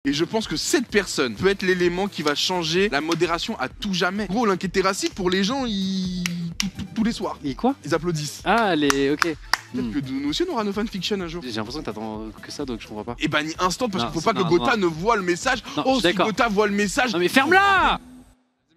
Et je pense que cette personne peut être l'élément qui va changer la modération à tout jamais. Gros, l'enquête thérapeutique pour les gens, tous les soirs. Et quoi? Ils applaudissent. Ah, les... ok. Peut-être que nous aussi on aura nos fanfictions un jour. J'ai l'impression que t'attends que ça, donc je comprends pas. Et banni instant parce Non, qu'il faut pas que non, Gotha non. ne voit le message. Non, Oh, je suis si d'accord. Gotha voit le message. Non mais ferme-la!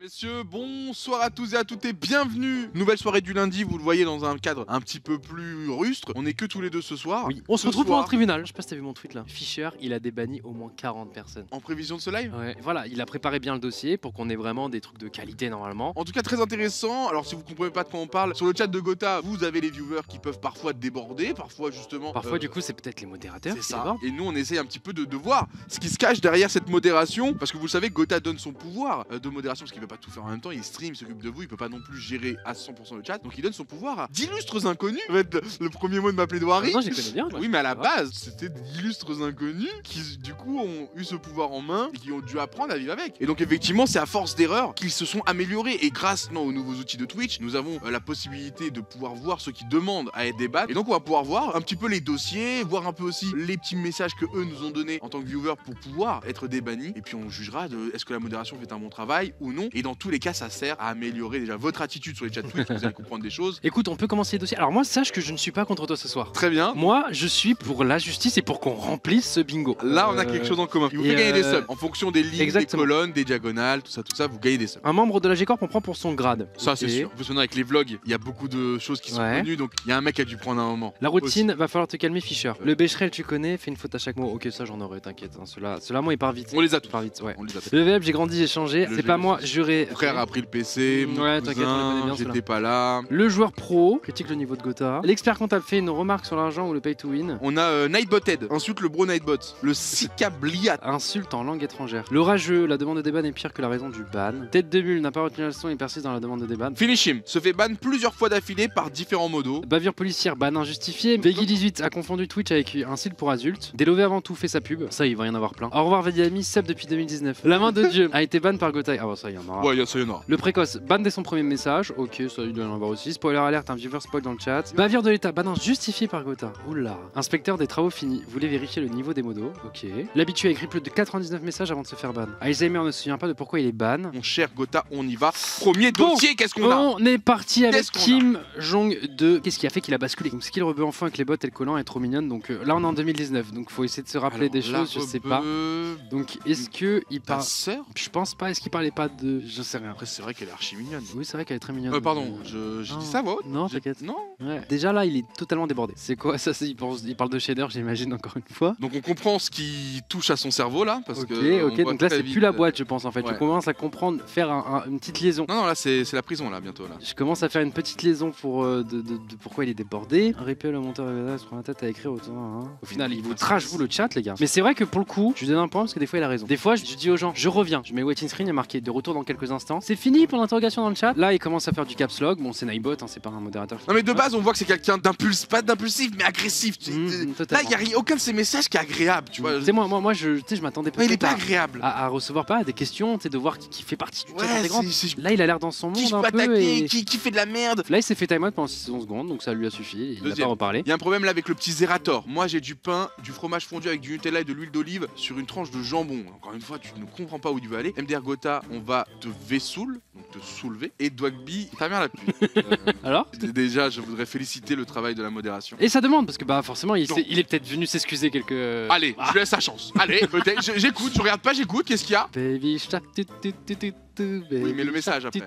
Messieurs, bonsoir à tous et à toutes et bienvenue. Nouvelle soirée du lundi, vous le voyez dans un cadre un petit peu plus rustre. On est que tous les deux ce soir. Oui, on se Ce retrouve pour soir, un tribunal. Je sais pas si t'as vu mon tweet là. Fischer, il a débanni au moins 40 personnes. En prévision de ce live. Ouais, voilà, il a préparé bien le dossier pour qu'on ait vraiment des trucs de qualité normalement. En tout cas très intéressant. Alors si vous comprenez pas de quoi on parle, sur le chat de Gotha, vous avez les viewers qui peuvent parfois déborder, parfois justement. Parfois du coup c'est peut-être les modérateurs c'est qui ça. débordent. Et nous on essaie un petit peu de voir ce qui se cache derrière cette modération. Parce que vous le savez, Gotha donne son pouvoir de modération parce qu'il peut pas tout faire en même temps. Il stream, il s'occupe de vous, il peut pas non plus gérer à 100% le chat. Donc il donne son pouvoir à d'illustres inconnus. En fait, le premier mot de ma plaidoirie. Non, je les connais bien. Oui, mais à la base, c'était d'illustres inconnus qui, du coup, ont eu ce pouvoir en main et qui ont dû apprendre à vivre avec. Et donc, effectivement, c'est à force d'erreurs qu'ils se sont améliorés. Et grâce aux nouveaux outils de Twitch, nous avons la possibilité de pouvoir voir ceux qui demandent à être débattre. Et donc, on va pouvoir voir un petit peu les dossiers, voir un peu aussi les petits messages que eux nous ont donnés en tant que viewers pour pouvoir être débannis. Et puis, on jugera de est-ce que la modération fait un bon travail ou non. Et dans tous les cas, ça sert à améliorer déjà votre attitude sur les chats Twitch. Vous allez comprendre des choses. Écoute, on peut commencer les dossiers. Alors moi, sache que je ne suis pas contre toi ce soir. Très bien. Moi, je suis pour la justice et pour qu'on remplisse ce bingo. Là, on a quelque chose en commun. Il vous et fait gagner des subs. En fonction des lignes, exactement. des colonnes, des diagonales, tout ça, vous gagnez des subs. Un membre de la G-Corp, on prend pour son grade. Ça, Ok. c'est sûr. En plus, maintenant, avec les vlogs, il y a beaucoup de choses qui sont Ouais. connues, donc il y a un mec qui a dû prendre un moment. La routine, va falloir te calmer, Fischer. Le Becherel, tu connais, fais une faute à chaque mot. Ok, ça j'en aurais, t'inquiète. Hein. Cela, moi, il part vite. On les a Il tous. part vite, ouais. On les a tous. Le VF, j'ai grandi, j'ai changé. Le C'est pas GV. moi, juré. Mon frère a pris le PC, mon Ouais, t'inquiète, on les connaît cousin, bien, j'étais ceux-là. pas là. Le joueur pro critique le niveau de Gotha. L'expert comptable fait une remarque sur l'argent ou le pay to win. On a Nightbothead, ensuite le bro Nightbot, le Sicabliat. Insulte en langue étrangère. Le rageux, la demande de déban est pire que la raison du ban. Tête de mule n'a pas retenu la leçon et persiste dans la demande de déban. Finish him, se fait ban plusieurs fois d'affilée par différents modos. Bavure policière, ban injustifié. Veggie18 a confondu Twitch avec un site pour adultes. Delové avant tout fait sa pub. Ça, il va y en avoir plein. Au revoir Vediami, sub depuis 2019. La main de Dieu a été ban par Gotha. Ah bon, ça, il y en aura. Ouais, ça y en aura. Le précoce, ban dès son premier message. Ok, ça, il doit y en avoir aussi. Spoiler alerte, un viewer spoil dans le chat. Bavure de l'état, ban injustifié par Gotha. Oula. Inspecteur des travaux finis, voulez vérifier le niveau des modos. Ok. L'habitué a écrit plus de 99 messages avant de se faire ban. Alzheimer ne se souvient pas de pourquoi il est ban. Mon cher Gotha, on y va. Premier Bon. dossier, qu'est-ce qu'on a? On est parti avec Qu'est-ce qu'on a Kim Jong-2. Qu'est-ce qui a fait qu'il a basculé? Donc, ce qu'il rebeu enfin avec les bots et le collant est trop mignonne. Donc là, on est en 2019. Donc, faut essayer de se rappeler des Alors, choses. Je sais pas. Donc, est-ce que il Ta parle? sœur? Je pense pas. Est-ce qu'il parlait pas de? Je sais rien. Après, c'est vrai qu'elle est archi mignonne. Oui, c'est vrai qu'elle est très mignonne. Pardon, Euh, j'ai non. dit ça, ouais. Non, t'inquiète. Non. Ouais. Déjà là, il est totalement débordé. C'est quoi ça? Il parle de shader, j'imagine encore une fois. Donc on comprend ce qui touche à son cerveau là, parce Ok, que on ok. voit Donc là, très c'est vite, plus la boîte, je pense en fait. ouais. Je commence à comprendre, faire une petite liaison. Non, là c'est la prison là bientôt là. Je commence à faire une petite liaison pour de pourquoi il est débordé. Un replay, le monteur se prend la tête à écrire autant. Hein. Au final, il vous trash vous le chat, les gars. Mais c'est vrai que pour le coup, je lui donne un point parce que des fois il a raison. Des fois, je dis aux gens, je reviens. Je mets waiting screen, il y a marqué de retour dans quelques instants. C'est fini pour l'interrogation dans le chat. Là, il commence à faire du caps lock. Bon, c'est Nightbot, hein, c'est pas un modérateur. Non mais de base on voit que c'est quelqu'un pas d'impulsif mais agressif. Tu sais. Là Totalement. il y a aucun de ces messages qui est agréable, tu vois. Tu sais, moi, je m'attendais Ouais, il est peut-être pas agréable. à recevoir pas des questions, tu sais, de voir qui fait partie du chat Ouais, intégrante. c'est Là, il a l'air dans son qui monde je un peux peu. attaquer, Et... qui fait de la merde. Là, il s'est fait time out pendant 6 secondes, donc ça lui a suffi. Il n'a Deuxième. pas reparlé. Il y a un problème là avec le petit Zerator. Moi j'ai du pain, du fromage fondu avec du Nutella et de l'huile d'olive sur une tranche de jambon. Encore une fois, tu ne comprends pas où il veut aller. MDR Gotha, on va te vessoul, donc te soulever. Et Dwagby, ta mère la pluie. Alors Déjà, je voudrais féliciter le travail de la modération. Et ça demande, parce que bah forcément, il Non. est peut-être venu s'excuser quelques. Allez, je lui laisse sa chance. Allez, peut-être. J'écoute, je regarde pas, j'écoute. Qu'est-ce qu'il y a? Baby shark, Oui, mais le message après.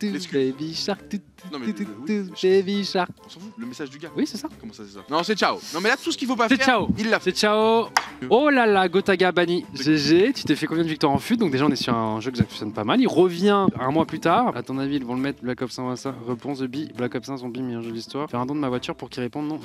L'excuse. Baby shark, Non, mais oui, baby shark. on s'en fout. Le message du gars. Oui, c'est ça. Comment ça, c'est ça? Non, c'est ciao. Non, mais là, tout ce qu'il faut pas C'est faire, ciao. il l'a fait. C'est ciao. Oh là là, Gotaga banni. GG, tu t'es fait combien de victoires en fut? Donc déjà, on est sur un jeu que j'affectionne pas mal. Il revient un mois plus tard. À ton avis, ils vont le mettre Black Ops 1 ça. Réponse de Bi. Black Ops 1 zombie, meilleur jeu de l'histoire. Faire un don de ma voiture pour qu'il réponde non.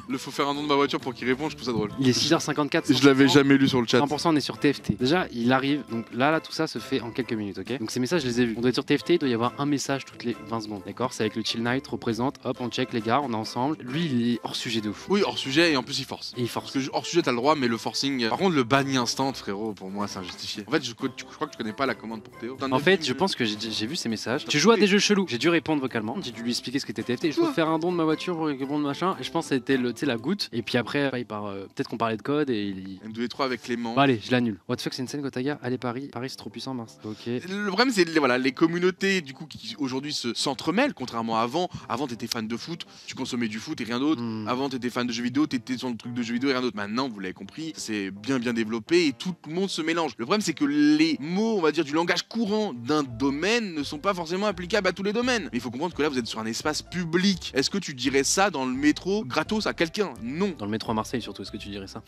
Le faut faire un nom de ma voiture pour qu'il réponde, je trouve ça drôle. Il est 6h54. Je l'avais jamais lu sur le chat. 100%, on est sur TFT. Déjà, il arrive. Donc là, tout ça se fait en quelques minutes, ok? Donc ces messages, je les ai vus. On doit être sur TFT, il doit y avoir un message toutes les 20 secondes, d'accord? C'est avec le Chill Night, représente, hop, on check les gars, on est ensemble. Lui, il est hors sujet de ouf. Oui, hors sujet et en plus il force. Et il force. Parce que hors sujet t'as le droit, mais le forcing. Par contre, le banni instant, frérot, pour moi c'est injustifié. En fait, je crois que tu connais pas la commande pour Théo. En fait, je pense que j'ai vu ces messages. Tu joues à des jeux chelous. J'ai dû répondre vocalement. J'ai dû lui expliquer ce que était TFT. Je veux faire un don de ma voiture pour un don de machin. Et je pense que c'était la goutte. Et puis après, il part. Peut-être qu'on parlait de code et il. M2 avec Clément. Bon, allez, je l'annule. What the fuck, c'est une scène Gotaga. Allez, Paris. Paris, c'est trop puissant, Mars. Ok. Le problème, c'est voilà, les communautés du coup qui aujourd'hui s'entremêlent, contrairement à avant. Avant, t'étais fan de foot, tu consommais du foot et rien d'autre. Avant, t'étais fan de jeux vidéo, t'étais sur le truc de jeux vidéo et rien d'autre. Maintenant, vous l'avez compris, c'est bien développé et tout le monde se mélange. Le problème, c'est que les mots, on va dire, du langage courant d'un domaine ne sont pas forcément applicables à tous les domaines. Mais il faut comprendre que là, vous êtes sur un espace public. Est-ce que tu dirais ça dans le métro gratos à quelqu'un? Non. Dans le métro à Marseille, surtout, est-ce que tu dirais ça?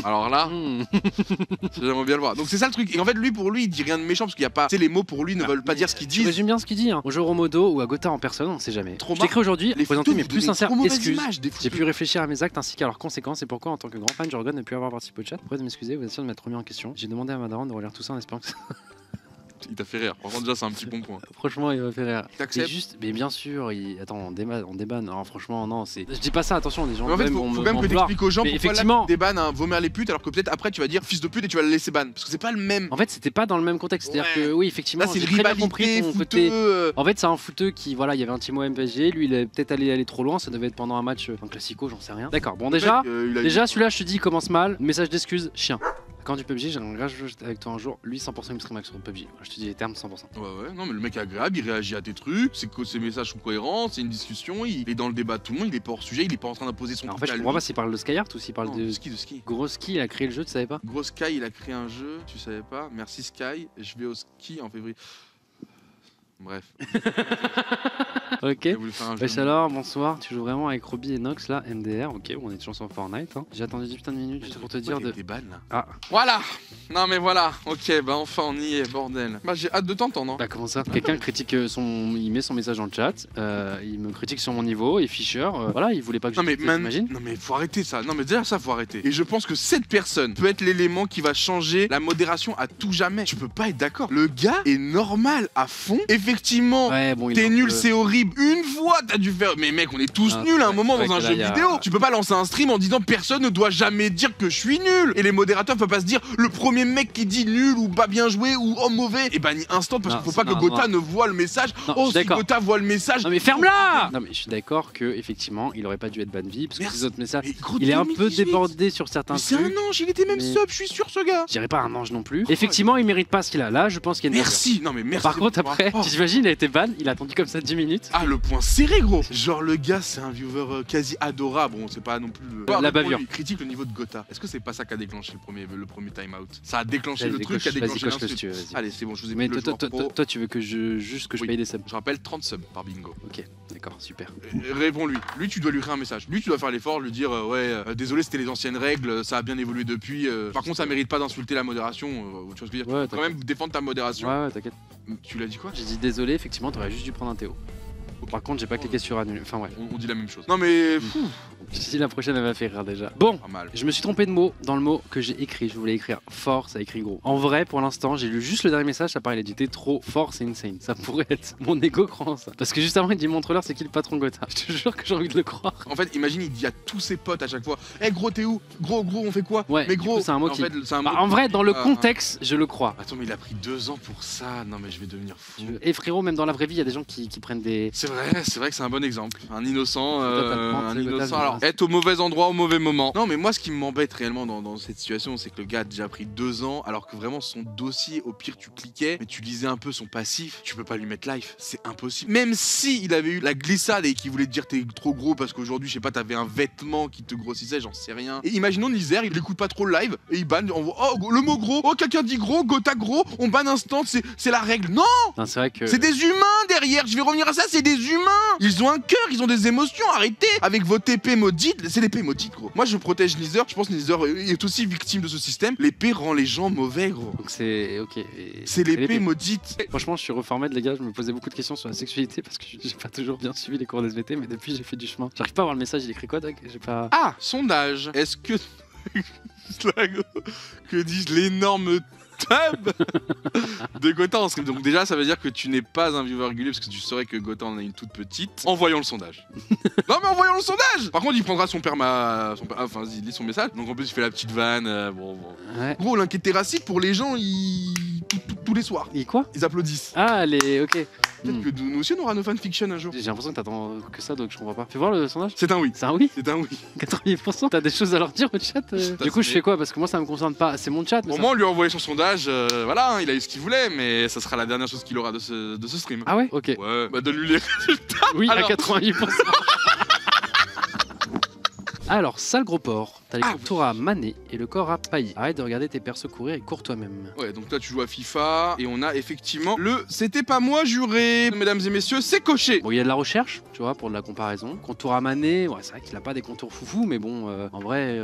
Alors là, j'aimerais bien le voir. Donc c'est ça le truc. Et en fait, pour lui, il dit rien de méchant parce qu'il y a pas. Tu sais, les mots pour lui ne veulent pas dire ce qu'ils Tu disent. résumes bien ce qu'il dit. Hein. Au jeu Romodo ou à Gotha en personne, on sait jamais. Je t'écris aujourd'hui, Les présenter photos, mes vous plus donnez sincères trop mauvaise excuses. image des J'ai photos. pu réfléchir à mes actes ainsi qu'à leurs conséquences et pourquoi, en tant que grand fan, je regrette de ne plus avoir participé au chat. Après de m'excuser, vous êtes sûr de m'être remis en question. J'ai demandé à ma daronne de relire tout ça en espérant que ça... Il t'a fait rire. Franchement, déjà, c'est un petit bon point. Franchement, il m'a fait rire. T'acceptes? Mais juste, mais bien sûr, attends, on débanne. Non, franchement, non, c'est. Je dis pas ça, attention, les gens. Mais en fait, même faut vont quand me- même m'en que vouloir. t'expliques aux gens Mais pourquoi effectivement. là, des bannes à vomir les putes alors que peut-être après tu vas dire fils de pute et tu vas le laisser ban. Parce que c'est pas le même. En fait, c'était pas dans le même contexte. C'est-à-dire Ouais. que, oui, effectivement, Là, c'est j'ai une très bien rivalité compris ton fouteux. côté. En fait, c'est un footeux qui, voilà, il y avait un petit mot MPSG, lui, il est peut-être allé trop loin, ça devait être pendant un match, un classico, j'en sais rien. D'accord, bon, déjà, celui-là, je te dis, il commence mal. Message d'excuse, chien. Quand du PUBG, j'aimerais jouer avec toi un jour. Lui, 100% il me stream avec sur PUBG. Je te dis les termes 100%. Ouais, non, mais le mec est agréable, il réagit à tes trucs, ses messages sont cohérents, c'est une discussion, il est dans le débat de tout le monde, il est pas hors sujet, il est pas en train d'imposer son En truc fait, je à lui. comprends pas s'il parle de Skyheart ou s'il parle Non, de. de ski. Gros Ski, il a créé le jeu, tu savais pas? Gros Sky, il a créé un jeu, tu savais pas. Merci Sky, je vais au ski en février. Bref. Ok. J'ai voulu faire un jeu. Wesh alors, bonsoir, tu joues vraiment avec Robbie et Nox là, MDR, ok, bon, on est toujours sur Fortnite. Hein. J'ai attendu 10 putains de minutes juste pour te dire de. Des bannes là. Ah, Voilà. Non mais voilà. Ok, bah enfin on y est, bordel. Bah j'ai hâte de t'entendre. Hein. bah comment ça? Quelqu'un critique il met son message dans le chat, il me critique sur mon niveau et Fischer, voilà, il voulait pas que je Non mais t'imagines? non mais faut arrêter ça. Non mais déjà ça faut arrêter. Et je pense que cette personne peut être l'élément qui va changer la modération à tout jamais. Tu peux pas être d'accord. Le gars est normal à fond. Effectivement. Ouais, bon, T'es nul, c'est horrible. Une fois, t'as dû faire. Mais mec, on est tous Ah, nuls à un c'est moment vrai dans un que là, jeu y a- vidéo. Tu peux pas lancer un stream en disant personne ne doit jamais dire que je suis nul. Et les modérateurs peuvent pas se dire le premier mec qui dit nul ou pas bien joué ou oh mauvais. Et banni instant parce Non, qu'il faut pas que non, Gotha non. ne voit le message. Non, je Oh, suis si d'accord. Gotha voit le message. Non mais ferme-la! Non mais je suis d'accord que effectivement il aurait pas dû être ban vie parce que Merci. ces autres messages, Mais gros, il est un peu 2018. débordé sur certains Mais c'est un trucs. ange, il était même Mais- sub, je suis sûr ce gars. Je dirais pas un ange non plus. Effectivement, il mérite pas ce qu'il a. Là, je pense qu'il y a une Merci. Non mais merci. Par contre, après, Oh. tu t'imagines, il a été ban, il a attendu comme ça 10 minutes. Ah le point serré gros. Genre le gars c'est un viewer quasi adorable. Bon c'est pas non plus La bavure. Il critique le niveau de Gotha. Est-ce que c'est pas ça qui a déclenché le premier time out? Ça a déclenché Vas-y, le truc qui a vas-y, déclenché coche-le si l'insulte. tu veux, vas-y. Allez c'est bon je vous ai Mais mis le toi, joueur pro. toi, tu veux que juste que je Oui. paye des subs. Je rappelle 30 subs par bingo. Ok, d'accord, super. Réponds-lui. Lui, tu dois lui créer un message. Lui, tu dois faire l'effort, lui dire désolé, c'était les anciennes règles, ça a bien évolué depuis. Par contre, ça mérite pas d'insulter la modération. Tu vois ce que je veux dire? Ouais, Tu peux quand même défendre ta modération. Ouais, t'inquiète. Tu l'as dit quoi? J'ai dit désolé, effectivement, t'aurais juste dû prendre un Théo. Par contre, j'ai pas cliqué sur annuler. Enfin, ouais. On dit la même chose. Non mais fou, Si la prochaine, elle va faire rire déjà. Bon, pas mal. je me suis trompé de mot dans le mot que j'ai écrit. Je voulais écrire fort, ça écrit gros. En vrai, pour l'instant, j'ai lu juste le dernier message. Ça paraît, il a dit t'es trop fort, c'est insane. Ça pourrait être mon ego croit en ça. Parce que juste avant, il dit montre-leur, c'est qui le patron Gotha. Je te jure que j'ai envie de le croire. En fait, imagine, il dit à tous ses potes à chaque fois Eh gros, t'es où? Gros, on fait quoi? Ouais, mais du gros, coup, c'est un mot en qui- fait, c'est un Bah, mot en vrai, dans le Ah, contexte, je le crois. Attends, mais il a pris 2 ans pour ça. Non, mais je vais devenir fou. Et frérot, même dans la vraie vie, il y a des gens qui prennent des. C'est vrai que c'est un bon exemple. Un innocent, Peut-être à prendre, un c'est innocent. peut-être, Alors, mais- être au mauvais endroit au mauvais moment. Non, mais moi, ce qui m'embête réellement dans cette situation, c'est que le gars a déjà pris 2 ans, alors que vraiment son dossier, au pire, tu cliquais, mais tu lisais un peu son passif. Tu peux pas lui mettre live, c'est impossible. Même si il avait eu la glissade et qu'il voulait te dire t'es trop gros parce qu'aujourd'hui, je sais pas, t'avais un vêtement qui te grossissait, j'en sais rien. Et imaginons Nizer, il écoute pas trop le live et il banne. On voit, oh, le mot gros, oh, quelqu'un dit gros, Gotha gros, on banne instant, c'est la règle. Non! Non, c'est vrai que. C'est des humains derrière, je vais revenir à ça, c'est des humains. Ils ont un cœur, ils ont des émotions, arrêtez avec vos TP maudites, c'est l'épée maudite gros. Moi je protège Nizar, je pense que Nizar est aussi victime de ce système. L'épée rend les gens mauvais gros. Donc c'est. Ok. Et- C'est l'épée maudite. Franchement, je suis reformé, les gars. Je me posais beaucoup de questions sur la sexualité parce que j'ai pas toujours bien suivi les cours d'SVT, mais depuis, j'ai fait du chemin. J'arrive pas à voir le message, il écrit quoi, Doc? J'ai pas. Ah, sondage. Est-ce que... que disent l'énorme tub de Gotham en stream. Donc déjà, ça veut dire que tu n'es pas un viewer régulier parce que tu saurais que Gotham en a une toute petite en voyant le sondage. Non mais en voyant le sondage. Par contre, il prendra son perma... Enfin, il lit son message. Donc en plus, il fait la petite vanne. Bon. Ouais. Gros, l'inquiété terrassique pour les gens, tous les soirs. Et quoi? Ils applaudissent. Ah, les. Ok. Peut-être que nous aussi, on aura nos fanfictions un jour. J'ai l'impression que t'attends que ça, donc je comprends pas. Fais voir le sondage. C'est un oui. C'est un oui? C'est un oui. 80%. T'as des choses à leur dire au chat Du coup, je fais quoi? Parce que moi, ça me concerne pas. C'est mon chat. Au moins, on lui a envoyé son sondage. Voilà, hein, il a eu ce qu'il voulait, mais ça sera la dernière chose qu'il aura de ce stream. Ah ouais? Ok. Ouais, bah donne-lui les résultats. Oui, Alors... à 88%. Alors, sale gros porc, t'as les contours à maner et le corps à pailler. Arrête de regarder tes persos courir et cours toi-même. Ouais, donc là tu joues à FIFA et on a effectivement le c'était pas moi juré, mesdames et messieurs, c'est coché. Bon, il y a de la recherche, tu vois, pour de la comparaison. Contour à maner, ouais, c'est vrai qu'il a pas des contours foufou, mais bon, en vrai,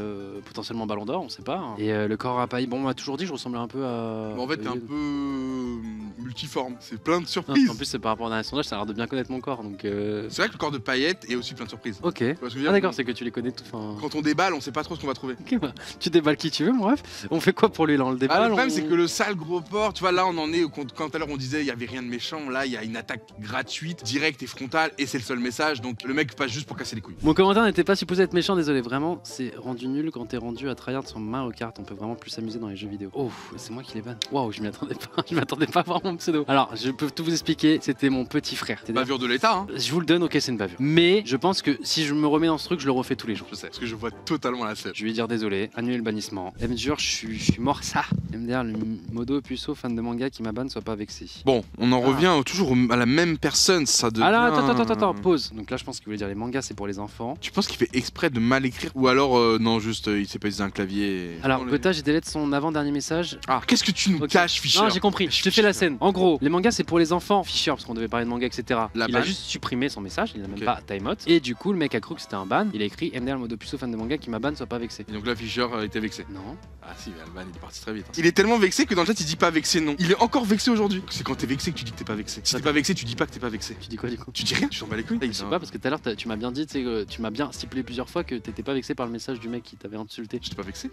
potentiellement ballon d'or, on sait pas. Hein. Et le corps à pailler, bon, on m'a toujours dit que je ressemblais un peu à. Bon, en fait, t'es un peu multiforme, c'est plein de Non, surprises. en plus, c'est par rapport à un sondage, ça a l'air de bien connaître mon corps, donc. C'est vrai que le corps de paillettes est aussi plein de surprises. Ok. Tu vois ce que je veux dire? Ah, d'accord, c'est que tu les connais tous. Quand on déballe, on sait pas trop ce qu'on va trouver. Ok, bah, tu déballes qui tu veux, mon ref. On fait quoi pour lui là? On le déballe? Le problème, c'est que le sale gros porc, tu vois, là on en est quand tout à l'heure on disait il y avait rien de méchant, là il y a une attaque gratuite, directe et frontale, et c'est le seul message, donc le mec passe juste pour casser les couilles. Mon commentaire n'était pas supposé être méchant, désolé, vraiment, c'est rendu nul quand t'es rendu à tryhard sur Mario Kart, on peut vraiment plus s'amuser dans les jeux vidéo. Oh, c'est moi qui les banne. Waouh, je m'y attendais pas, je m'attendais pas à voir mon pseudo. Alors, je peux tout vous expliquer, c'était mon petit frère. Bavure de l'État, hein. Je vous le donne, ok, c'est une bavure. Mais je pense que si je me remets dans ce truc, je le refais tous les jours. Je sais, parce que je vois totalement la scène. Je vais lui dire désolé, annuler le bannissement. MJur, je suis mort ça. MDR, le modo puceau fan de manga qui m'a ban, soit pas vexé. Bon, on en revient toujours à la même personne, ça devient... Ah là, attends, pause. Donc là, je pense qu'il voulait dire les mangas, c'est pour les enfants. Tu penses qu'il fait exprès de mal écrire ou alors non, juste il s'est pas utilisé un clavier Alors, Gotha, j'ai délai de son avant-dernier message. Ah, qu'est-ce que tu nous caches, Fischer? Non, j'ai compris, je te fais la scène. En gros, les mangas, c'est pour les enfants, Fischer, parce qu'on devait parler de manga, etc. Il a juste supprimé son message, il a même pas timeout. Et du coup, le mec a cru que c'était un ban. Il a écrit MDR, le modo puceau fan de manga qui m'a ban, soit pas vexé. Et donc là, Fischer était vexé. Non. Ah si, mais Alban il est parti très vite. Hein. Il est tellement vexé que dans le chat il dit pas vexé non. Il est encore vexé aujourd'hui. C'est quand t'es vexé que tu dis que t'es pas vexé. Si t'es pas vexé, tu dis pas que t'es pas vexé. Tu dis quoi du coup? Tu dis rien, tu t'en bats les couilles. Je sais pas parce que tout à l'heure tu m'as bien dit, tu m'as bien stipulé plusieurs fois que t'étais pas vexé par le message du mec qui t'avait insulté. J'étais pas vexé.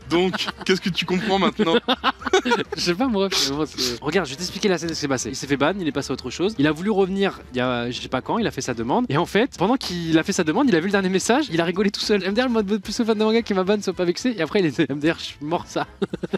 Donc, qu'est-ce que tu comprends maintenant? Je sais pas moi. Regarde, je vais t'expliquer la scène de ce qui s'est passé. Il s'est fait ban, il est passé à autre chose. Il a voulu revenir il y a je sais pas quand, il a fait sa demande. Et en fait, pendant qu'il a fait sa demande, il a vu le dernier message, il a rigolé tout seul. MDR, le mode plus fan de manga qui m'a ban, soit pas vexé. Et après, il était MDR, je suis mort ça.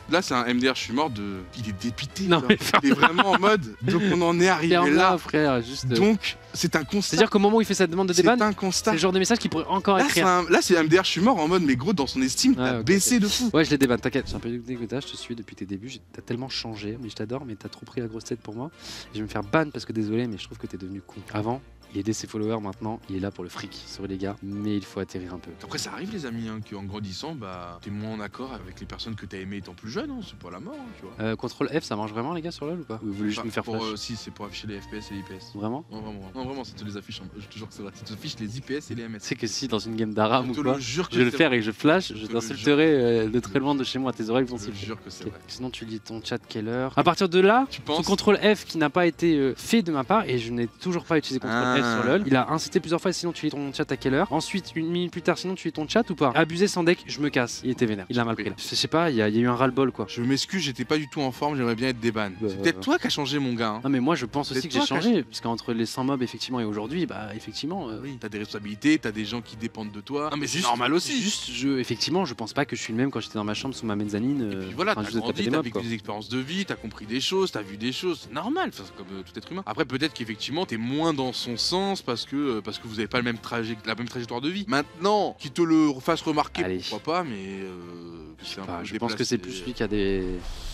Là, c'est un MDR, je suis mort de. Il est dépité. Non, mais il est vraiment en mode. Donc, on en est arrivé là, frère. Juste. Donc, c'est un constat. C'est-à-dire qu'au moment où il fait sa demande de déban, c'est un constat. C'est le genre de message qu'il pourrait encore écrire. Là, c'est MDR, je suis mort en mode, mais gros, dans son estime, t'as baissé de fou. Ouais, je l'ai déban, t'inquiète. J'ai un peu dégoûté, je te suis depuis tes débuts. T'as tellement changé, mais je t'adore, mais t'as trop pris la grosse tête pour moi. Et je vais me faire ban parce que désolé, mais je trouve que t'es devenu con. Avant, il aidait ses followers, maintenant, il est là pour le fric sur les gars, mais il faut atterrir un peu. Après, ça arrive, les amis, hein, qu'en grandissant, bah, t'es moins en accord avec les personnes que t'as aimées étant plus jeune, hein, c'est pas la mort, hein, tu vois. Contrôle F, ça marche vraiment, les gars, sur LoL ou pas? Ou vous voulez juste me faire flash? Si, c'est pour afficher les FPS et les IPS. Vraiment? Non, vraiment. Non, vraiment, ça te les affiche, je te jure que c'est vrai. Ça te affiche les IPS et les MS. C'est que si, dans une game d'Aram ou quoi, je vais le faire faire et que je flash, je t'insulterai de très loin de chez moi, tes oreilles vont siffler. Je te jure que c'est vrai. Sinon, tu lis ton chat quelle heure? À partir de là, son contrôle F qui n'a pas été fait de ma part, et je n'ai toujours pas utilisé contrôle F sur LoL, il a incité plusieurs fois, sinon tu lis ton chat à quelle heure? Ensuite, une minute plus tard, sinon tu lis ton chat ou pas? Abusé sans deck, je me casse. Il était vénère. Il a mal pris là. Je sais pas, il y a eu un ras-le-bol quoi. Je m'excuse, j'étais pas du tout en forme, j'aimerais bien être déban. C'est peut-être toi qui as changé, mon gars. Hein. Non, mais moi je pense aussi que j'ai changé, puisqu'entre les 100 mobs effectivement et aujourd'hui, bah effectivement. Oui, t'as des responsabilités, t'as des gens qui dépendent de toi. Ah, mais c'est normal aussi. Juste, effectivement, je pense pas que je suis le même quand j'étais dans ma chambre sous ma mezzanine. Et puis voilà, t'as grandi, t'as vécu des expériences de vie, t'as compris des choses, t'as vu des choses. C'est normal, comme tout être humain. Après, peut-être qu'effectivement, t'es moins dans son sens parce que vous avez pas le même la même trajectoire de vie. Maintenant, qu'il te le fasse remarquer, pourquoi pas, mais je pense que c'est plus lui qui a des.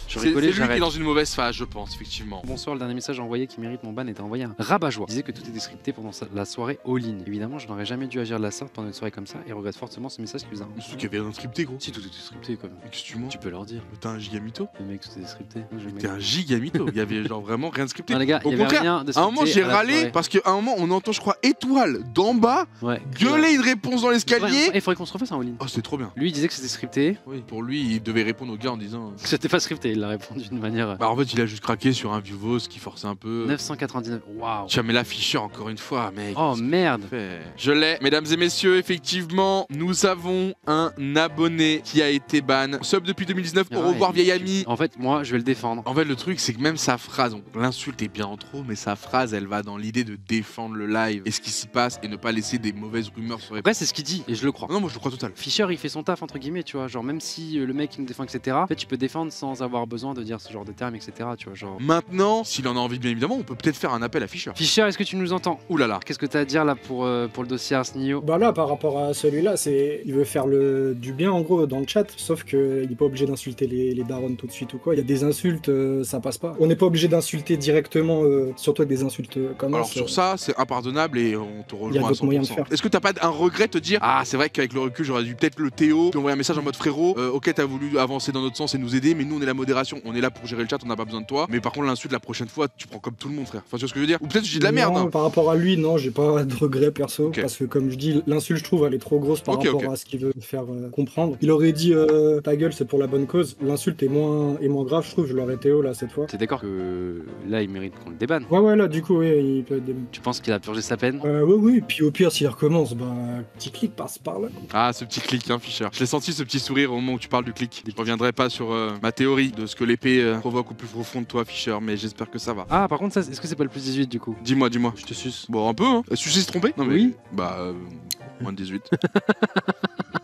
C'est lui qui est dans une mauvaise phase, je pense, effectivement. Bonsoir, le dernier message envoyé qui mérite mon ban était envoyé un rabat-joie. Il disait que tout était scripté pendant la soirée all-in. Évidemment, je n'aurais jamais dû agir de la sorte pendant une soirée comme ça et regrette fortement ce message qui vous a. Surtout qu'il y avait un scripté, gros. Si tout était scripté, quand même. Excuse-moi. Tu peux leur dire. T'es un gigamito. Le mec, tout était scripté. T'es un gigamito. Il y avait genre vraiment rien de scripté. Non, les gars, au contraire, à un moment, j'ai râlé parce qu'à un moment, on entend, je crois, Étoile d'en bas Ouais. gueuler une réponse dans l'escalier. Il faudrait qu'on se refasse un all-in. Oh, c'est trop bien. Lui, il disait que c'était scripté. Oui. Pour lui, il devait répondre au gars en disant. C'était pas scripté, il a répondu d'une manière. Bah, en fait, il a juste craqué sur un vieux Vos qui forçait un peu. 999. Waouh. Tiens, mais l'afficheur, encore une fois, mec. Oh merde. Je l'ai. Mesdames et messieurs, effectivement, nous avons un abonné qui a été ban. Sub depuis 2019. Au revoir, vieil ami. En fait, moi, je vais le défendre. En fait, le truc, c'est que même sa phrase, donc l'insulte est bien en trop, mais sa phrase, elle va dans l'idée de défendre le live et ce qui s'y passe et ne pas laisser des mauvaises rumeurs sur les. Après, c'est ce qu'il dit et je le crois. Non, moi je le crois total. Fischer, il fait son taf entre guillemets, tu vois. Genre, même si le mec il me défend, etc. En fait, tu peux défendre sans avoir besoin de dire ce genre de termes, etc. Tu vois, genre. Maintenant, s'il en a envie, bien évidemment, on peut peut-être faire un appel à Fischer. Fischer, est-ce que tu nous entends? Ouh là là. Qu'est-ce que t'as à dire là pour le dossier Arsnio? Bah là, par rapport à celui-là, il veut faire du bien en gros dans le chat, sauf qu'il n'est pas obligé d'insulter les darons tout de suite ou quoi. Il y a des insultes, ça passe pas. On n'est pas obligé d'insulter directement, surtout avec des insultes comme Alors ça. sur ça, c'est impardonnable et on te Il y a rejoint à d'autres moyens de 100%. faire. Est-ce que t'as pas un regret de te dire ah c'est vrai qu'avec le recul j'aurais dû peut-être le Théo puis envoyer un message en mode frérot, ok t'as voulu avancer dans notre sens et nous aider, mais nous on est la modération, on est là pour gérer le chat, on n'a pas besoin de toi. Mais par contre l'insulte la prochaine fois tu prends comme tout le monde frère. Enfin tu vois ce que je veux dire? Ou peut-être je dis de la merde. Non, Hein. par rapport à lui, non, j'ai pas de regret perso, Ok. parce que comme je dis, l'insulte je trouve elle est trop grosse par Ok, rapport ok. à ce qu'il veut faire comprendre. Il aurait dit ta gueule c'est pour la bonne cause. L'insulte est moins grave, je trouve. Je l'aurais Théo là cette fois. T'es d'accord que là, il mérite qu'on le débanne? Ouais là du coup oui, il peut être débat. Tu penses qu'il a purgé sa peine? Oui, puis au pire s'il recommence, bah petit clic passe par là. Ah ce petit clic hein Fischer. Je l'ai senti ce petit sourire au moment où tu parles du clic. Je reviendrai pas sur ma théorie de ce que l'épée provoque au plus profond de toi Fischer, mais j'espère que ça va. Ah, par contre, ça, est-ce que c'est pas le plus 18 du coup? Dis-moi. Je te suce. Bon un peu hein. Sucer se tromper? Non mais Oui. Bah moins de 18.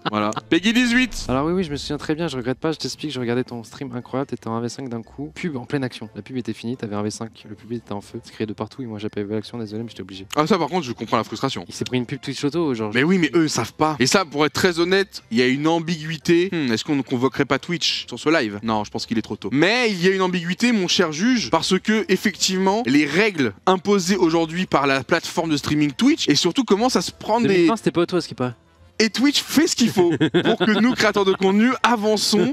Voilà. Peggy 18. Alors oui, je me souviens très bien, je regrette pas, je t'explique, je regardais ton stream incroyable, t'étais en 1v5 d'un coup, pub en pleine action, la pub était finie, t'avais un V5, le public était en feu, c'est crié de partout et moi j'avais pas vu l'action, désolé mais j'étais obligé. Ah ça par contre je comprends la frustration. Il s'est pris une pub Twitch Auto, genre... Mais oui mais eux ils savent pas. Et ça pour être très honnête, il y a une ambiguïté. Est-ce qu'on ne convoquerait pas Twitch sur ce live? Non je pense qu'il est trop tôt. Mais il y a une ambiguïté mon cher juge, parce que effectivement les règles imposées aujourd'hui par la plateforme de streaming Twitch et surtout commencent à se prendre des... 2020 c'était pas auto, ce qui pas. Et Twitch fait ce qu'il faut pour que nous, créateurs de contenu, avançons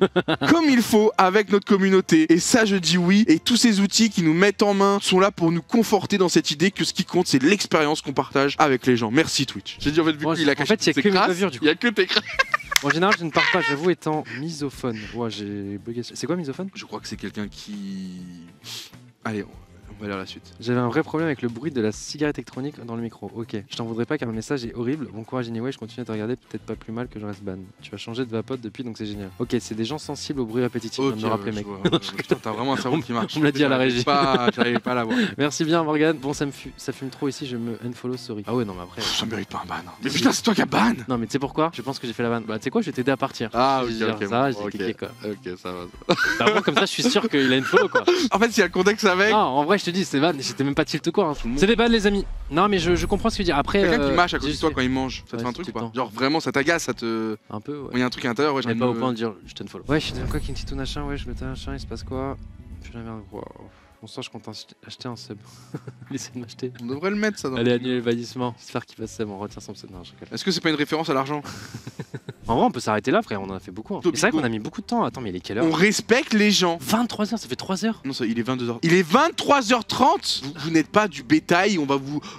comme il faut avec notre communauté. Et ça, je dis oui. Et tous ces outils qui nous mettent en main sont là pour nous conforter dans cette idée que ce qui compte, c'est l'expérience qu'on partage avec les gens. Merci Twitch. J'ai dit en fait, vu Moi, qu'il a en caché fait, il y a ses que mes crasses, bavures, du coup. il y a que tes crasses. En général, je ne parle pas, j'avoue, étant misophone. Ouais, j'ai bugué. C'est quoi misophone? Je crois que c'est quelqu'un qui... Allez, on va lire la suite. J'avais un vrai problème avec le bruit de la cigarette électronique dans le micro. Ok, je t'en voudrais pas car le message est horrible. Bon courage anyway, je continue à te regarder, peut-être pas plus mal que je reste ban. Tu as changé de vapote depuis donc c'est génial. Ok, c'est des gens sensibles au bruit répétitif, Ok, de me rappeler je mec. vois. Putain, t'as vraiment un cerveau qui marche. On me l'a dit à la régie. J'arrivais pas à l'avoir. Merci bien Morgane. Bon, ça fume trop ici, je me unfollow, sorry. Ah ouais, non, mais après. Ça mérite pas un ban. Mais putain, c'est toi qui as ban. Non, mais tu sais pourquoi? Je pense que j'ai fait la vanne. Bah, tu sais quoi, je vais t'aider à partir. Ah, Je ok, vais dire ok. ça, je bon, dis cliquer, quoi. Ok, ça va. Bah, bon, comme ça, je suis sûr qu'il a une follow quoi. En fait, s'il y a le contexte avec. Non, en vrai, je te dis, c'est van, j'étais même pas tilt quoi. Hein. C'est des vannes, les amis. Non, mais je comprends ce que tu dis. Après. Quelqu'un qui mâche à côté de juste- toi quand il mange, ça te Ouais, fait un c'est truc tout ou le pas? temps. Genre vraiment ça t'agace, ça te. Un peu, ouais. Il y a un truc à l'intérieur, ouais, On n'est j'aime pas au le- point de dire je t'unfollow. Ouais, je suis quoi, Kinty machin, ouais, je me tais un machin, il se passe quoi? Putain, merde, wow. Bon sang, je compte acheter un sub. Laissez de m'acheter. On devrait le mettre ça dans. Allez, annuler le bannissement. J'espère qu'il passe sub, on retient son pseudo. Non, je rigole. Est-ce que c'est pas une référence à l'argent? En vrai, on peut s'arrêter là, frère, on en a fait beaucoup. Hein. Et c'est vrai qu'on a mis beaucoup de temps. Attends, mais il est quelle heure? On respecte les gens. 23h, ça fait 3 heures. Non, ça, il est 22h. Il est 23h30. Vous n'êtes pas du bétail,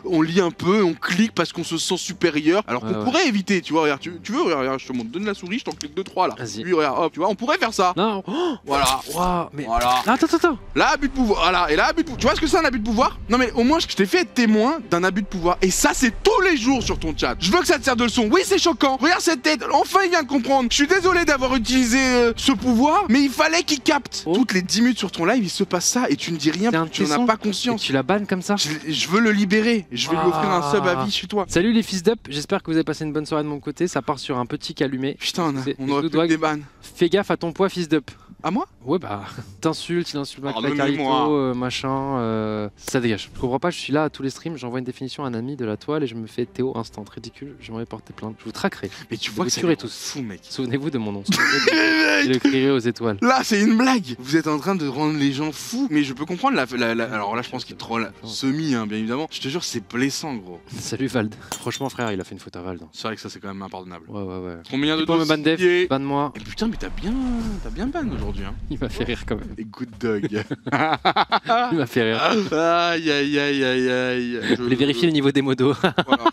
on lit un peu, on clique parce qu'on se sent supérieur. Alors qu'on Ouais, ouais. pourrait éviter, tu vois, regarde, tu veux, regarde, je te montre, donne la souris, je t'en clique 2-3 là. Vas-y. Lui, regarde, hop, tu vois, on pourrait faire ça. Non, oh, Voilà. waouh, mais. Voilà. Attends. Là, abus de pouvoir. Voilà. Et là, abus de pouvoir. Tu vois ce que c'est un abus de pouvoir? Non, mais au moins, je t'ai fait être témoin d'un abus de pouvoir. Et ça, c'est tous les jours sur ton chat. Je veux que ça te serve de leçon. Oui, c'est choquant. Regarde cette tête. Enfin, il vient de comprendre. Je suis désolé d'avoir utilisé ce pouvoir, mais il fallait qu'il capte. Oh. Toutes les 10 minutes sur ton live, il se passe ça et tu ne dis rien C'est un parce que tu n'en tesson. as pas Et conscience. tu la bannes comme ça? Je veux le libérer. Je veux lui offrir un sub à vie chez toi. Salut les fils d'up, j'espère que vous avez passé une bonne soirée de mon côté. Ça part sur un petit calumet. Putain, C'est- on aurait pu Doudouag. des bannes. Fais gaffe à ton poids, fils d'up. À moi? Ouais, bah, t'insultes, il insulte Pardonnez-moi. Carlito, machin. Ça dégage. Je comprends pas, je suis là à tous les streams, j'envoie une définition à un ami de la toile et je me fais Théo instant. Ridicule, je m'aurais porté plainte. Je vous traquerai. Mais tu vois Vous que tuerez c'est tous. fou, mec. Souvenez-vous de mon nom. Je le crierai aux étoiles. Là, c'est une blague. Vous êtes en train de rendre les gens fous. Mais je peux comprendre alors là, je pense qu'il troll semi, hein, bien évidemment. Je te jure, c'est blessant, gros. Salut Vald. Franchement, frère, il a fait une faute à Vald. C'est vrai que ça, c'est quand même impardonnable. Ouais. Combien de Pour me ban def, dossiers ban moi. Et putain, mais t'as bien ban aujourd'hui. aujourd'hui. Hein. Il m'a fait rire quand même. Et good dog. Il m'a fait rire. Aïe, aïe, aïe, aïe, aïe. Je voulais vérifier le niveau des modos. Voilà.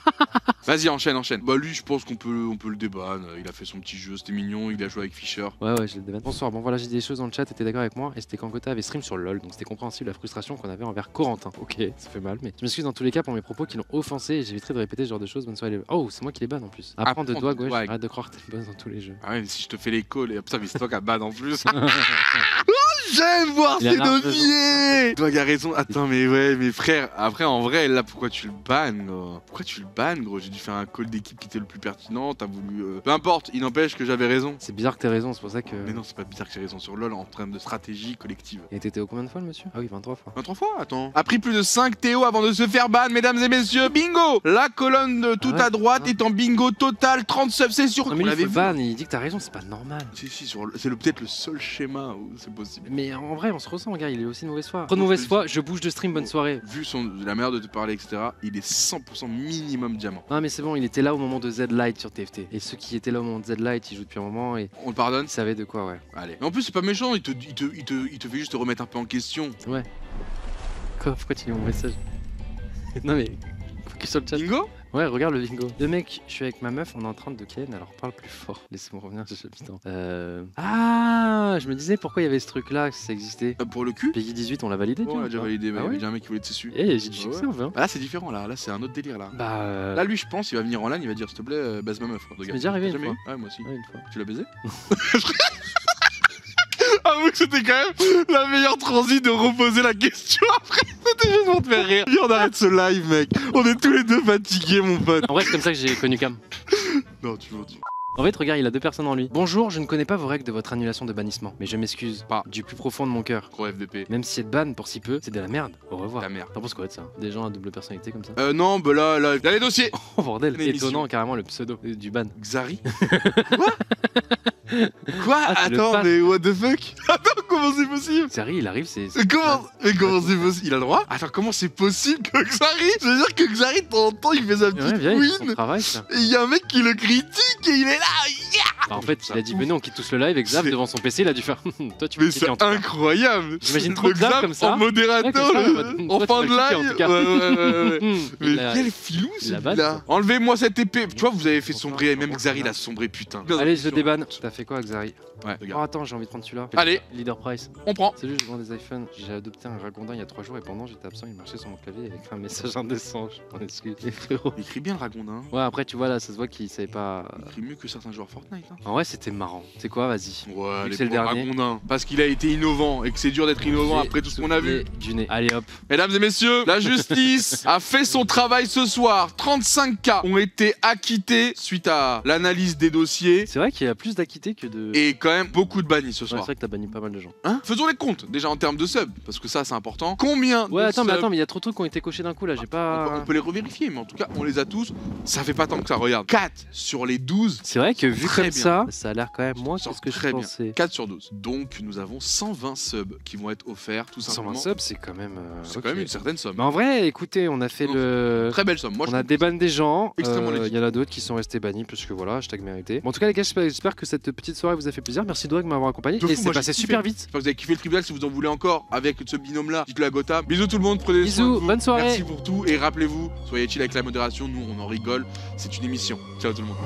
Vas-y, enchaîne. Bah lui, je pense qu'on peut le déban. Il a fait son petit jeu, c'était mignon, il a joué avec Fischer. Ouais, je le débat. Bonsoir, bon voilà, j'ai dit des choses dans le chat, t'étais d'accord avec moi, et c'était quand Gotha avait stream sur LoL, donc c'était compréhensible la frustration qu'on avait envers Corentin. Ok, ça fait mal, mais je m'excuse dans tous les cas pour mes propos qui l'ont offensé, et j'éviterai de répéter ce genre de choses. Bonne soirée les... Oh, c'est moi qui les banne en plus. Apprends de doigts gauche, arrête de croire que t'es bonne dans tous les jeux. Ah ouais, mais si je te fais les calls, et putain, mais c'est toi qui a ban en plus. J'aime voir ces dossiers. Toi, il a raison. Attends, mais ouais, mes frères. Après, en vrai, là, pourquoi tu le bannes, gros? Pourquoi tu le bannes, gros? J'ai dû faire un call d'équipe qui était le plus pertinent. T'as voulu. Peu importe, il n'empêche que j'avais raison. C'est bizarre que t'aies raison, c'est pour ça que. Mais non, c'est pas bizarre que j'ai raison sur LoL en termes de stratégie collective. Et t'étais au combien de fois, le monsieur? Ah oui, 23 fois. 23 fois, attends. A pris plus de 5 TO avant de se faire ban, mesdames et messieurs. Bingo! La colonne de tout à droite est en bingo total. 30 subs, c'est sûr. Non, mais il faut ban, il dit que t'as raison, c'est pas normal. Si, c'est peut-être le seul schéma où c'est possible. Mais en vrai, on se ressent, regarde, il est aussi de mauvaise foi. Trop de mauvaise foi, je bouge de stream, bonne soirée. Vu la manière de te parler, etc., il est 100% minimum diamant. Non, mais c'est bon, il était là au moment de Z-Light sur TFT. Et ceux qui étaient là au moment de Z-Light, ils jouent depuis un moment et. On le pardonne? Ils savaient de quoi, ouais. Allez. Mais en plus, c'est pas méchant, il te fait juste te remettre un peu en question. Ouais. Quoi? Pourquoi tu lis mon message? Non, mais. Focus sur le chat. Bingo? Ouais, regarde le bingo. Le mec, je suis avec ma meuf, on est en train de ken, alors parle plus fort. Laissez-moi revenir, j'ai putain. Ah, je me disais pourquoi il y avait ce truc là, que ça existait. Pour le cul? Peggy 18, on l'a validé, on l'a déjà validé, il y ah avait déjà un mec qui voulait être dessus. Eh, j'ai du succès, on veut. Bah là, c'est différent, là c'est un autre délire là. Bah. Là, lui, je pense, il va venir en LAN, il va dire s'il te plaît, baise ma meuf. Ça m'est déjà arrivé une fois. Ouais, moi aussi. Ouais, une fois. Tu l'as baisé? Avoue que c'était quand même la meilleure transi de reposer la question après. C'était juste pour te faire rire. Viens, on arrête ce live, mec. On est tous les deux fatigués, mon pote. En vrai, c'est comme ça que j'ai connu Cam. Non, tu vois. En fait, regarde, il a 2 personnes en lui. Bonjour, je ne connais pas vos règles de votre annulation de bannissement, mais je m'excuse Pas. du plus profond de mon cœur. Gros FDP. Même si être ban pour si peu, c'est de la merde. Au revoir. La merde. T'en penses quoi de ça? Des gens à double personnalité comme ça? Non, bah là, il y a les dossiers. Oh bordel, Une émission. étonnant carrément le pseudo du ban. Xari. Quoi? Ah, Attends, mais what the fuck? Attends, comment c'est possible? Xari, il arrive, c'est. Mais comment c'est possible? Il a le droit? Attends, comment c'est possible que Xari? Je veux dire que Xari, de temps en temps, il fait sa petite Ouais, bien, il fait son win. travail, ça. Et il y a un mec qui le critique et il est là. Yeah. Bah, en fait, il a dit venez, on quitte tous le live et Xav C'est- devant son PC, il a dû faire. Toi, tu peux Mais quitter c'est en tout cas. incroyable. J'imagine trop Le Xav Xav comme ça. en modérateur, Ouais, comme ça, en toi, fin tu de vas le live. kicker, en tout cas. Ouais. Mais Il a- quel filou il a ban, celui-là. quoi. Enlevez-moi cette épée. Tu vois, vous avez fait Bonsoir. sombrer, même Xari il a sombré, putain. Allez, je le débanne. T'as fait quoi, Xari? Ouais, Oh, regarde. attends, j'ai envie de prendre celui-là. Allez. Leader Price. On prend. Salut, je vends des iPhones. J'ai adopté un ragondin il y a 3 jours et pendant j'étais absent, il marchait sur mon clavier avec un message indécent. Je m'en excuse. Et frérot. Il écrit bien le ragondin. Ouais, après, tu vois, là, ça se voit qu'il savait pas. Il écrit mieux que certains joueurs Fortnite. Hein. En vrai, c'était marrant. C'est quoi, vas-y. Ouais, Vu que les c'est le pauvres dernier. ragondins. Parce qu'il a été innovant et que c'est dur d'être innovant J'ai après tout ce qu'on a vu. soufflé du nez. Allez hop. Mesdames et messieurs, la justice a fait son travail ce soir. 35 cas ont été acquittés suite à l'analyse des dossiers. C'est vrai qu'il y a plus d'acquittés que de. Et quand même beaucoup de bannis ce Ouais, c'est soir. vrai que t'as banni pas mal de gens. Hein? Faisons les comptes déjà en termes de subs, parce que ça c'est important. Combien Ouais, de attends, mais subs attends, mais il y a trop de trucs qui ont été cochés d'un coup là, j'ai pas. On peut les revérifier, mais en tout cas on les a tous. Ça fait pas tant que ça, regarde. 4 sur les 12. C'est vrai que vu Très comme bien. ça, ça a l'air quand même moins que Sort ce que je très bien. pensais. 4 sur 12. Donc nous avons 120 subs qui vont être offerts tout 120 simplement. subs, c'est quand même. C'est Ok. quand même une certaine somme. Bah en vrai, écoutez, on a fait Donc, le. Très belle somme. Moi, On je a trouve débanné des gens, extrêmement il légitime. y en a d'autres qui sont restés bannis parce que voilà, hashtag mérité. Bon, en tout cas les gars, j'espère que cette petite soirée vous a fait plaisir. Merci Doig de m'avoir accompagné. De fou, Et c'est moi, passé j'ai super kiffé. vite. J'espère que vous avez kiffé le tribunal. Si vous en voulez encore avec ce binôme là, dites-le à Gotham. Bisous tout le monde, prenez soin de Bisous, vous. bonne soirée. Merci pour tout et rappelez-vous, soyez chill avec la modération. Nous on en rigole. C'est une émission. Ciao tout le monde.